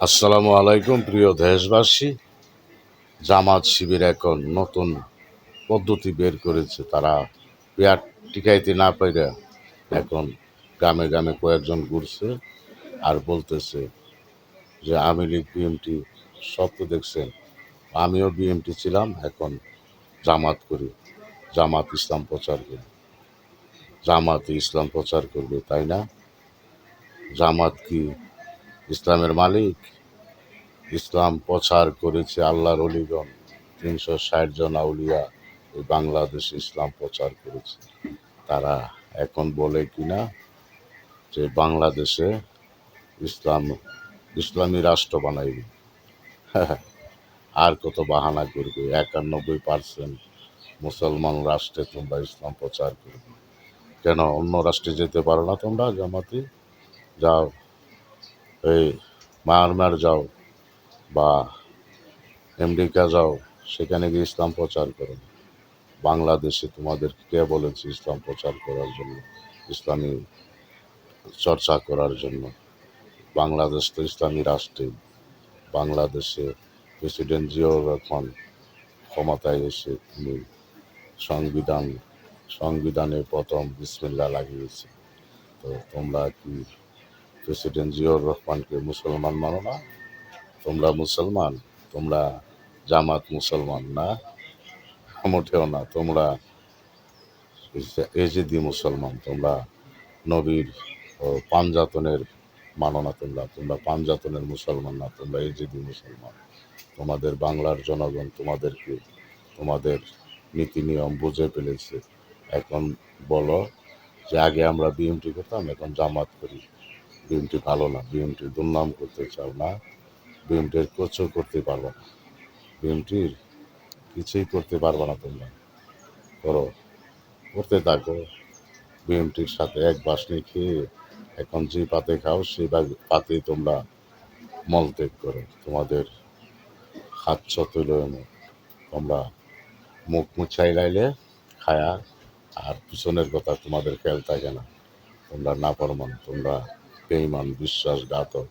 আসসালামু আলাইকুম প্রিয় দেশবাসী। জামাত শিবির এখন নতুন পদ্ধতি বের করেছে। তারা পেয়ার টিকাইতে না পাইরা এখন গ্রামে গ্রামে কয়েকজন ঘুরছে আর বলতেছে যে আওয়ামী লীগ বিএনপি সব তো দেখছেন, আমিও বিএনপি ছিলাম, এখন জামাত করি, জামাত ইসলাম প্রচার করি। জামাত ইসলাম প্রচার করবে, তাই না? জামাত কি ইসলামের মালিক? ইসলাম প্রচার করেছে আল্লাহর অলিগণ, ৩৬০ জন আউলিয়া এই বাংলাদেশে ইসলাম প্রচার করেছে। তারা এখন বলে কিনা যে বাংলাদেশে ইসলাম ইসলামী রাষ্ট্র বানাইবে। আর কত বাহানা করবে? ৯১% মুসলমান রাষ্ট্রে তোমরা ইসলাম প্রচার করবে, কেন অন্য রাষ্ট্রে যেতে পারো না তোমরা? জামাতি যাও, এই মায়ানমার যাও বা আমেরিকা যাও, সেখানে গিয়ে ইসলাম প্রচার করো। বাংলাদেশে তোমাদের কে বলেছে ইসলাম প্রচার করার জন্য, ইসলামী চর্চা করার জন্য? বাংলাদেশ তো ইসলামী রাষ্ট্রেই। বাংলাদেশে প্রেসিডেন্ট জিয়াউর রহমান ক্ষমতায় এসে তিনি সংবিধানে প্রথম বিসমিল্লাহ লাগিয়েছে। তো তোমরা কি প্রেসিডেন্ট জিয়াউর রহমানকে মুসলমান মানো না? তোমরা মুসলমান? তোমরা জামাত মুসলমান না? মোটেও না। তোমরা এজিদি মুসলমান। তোমরা নবীর পাঞ্জাতনের মানো না। তোমরা পাঞ্জাতনের মুসলমান না, তোমরা এজিদি মুসলমান। তোমাদের বাংলার জনগণ তোমাদেরকে, তোমাদের নীতি নিয়ম বুঝে ফেলেছে। এখন বলো যে আগে আমরা বিএনপি করতাম, এখন জামাত করি। বিএনপি ভালো না, বিএনপির দুর্নাম করতে চাও না, বিএনপির কিছু করতে পারবো না, বিএনপির কিছুই করতে পারবো না। তোমরা করো, করতে থাকো। বিএনপির সাথে এক বাসনি খেয়ে এখন যে পাতে খাও সেই পাতেই তোমরা মলত্যাগ করো। তোমাদের খাচ্ছ তুলো এনে তোমরা মুখ মুছাই লাইলে খায়া, আর পিছনের কথা তোমাদের খেয়াল থাকে না। তোমরা নাফরমান, তোমরা বেঈমান, বিশ্বাসঘাতক।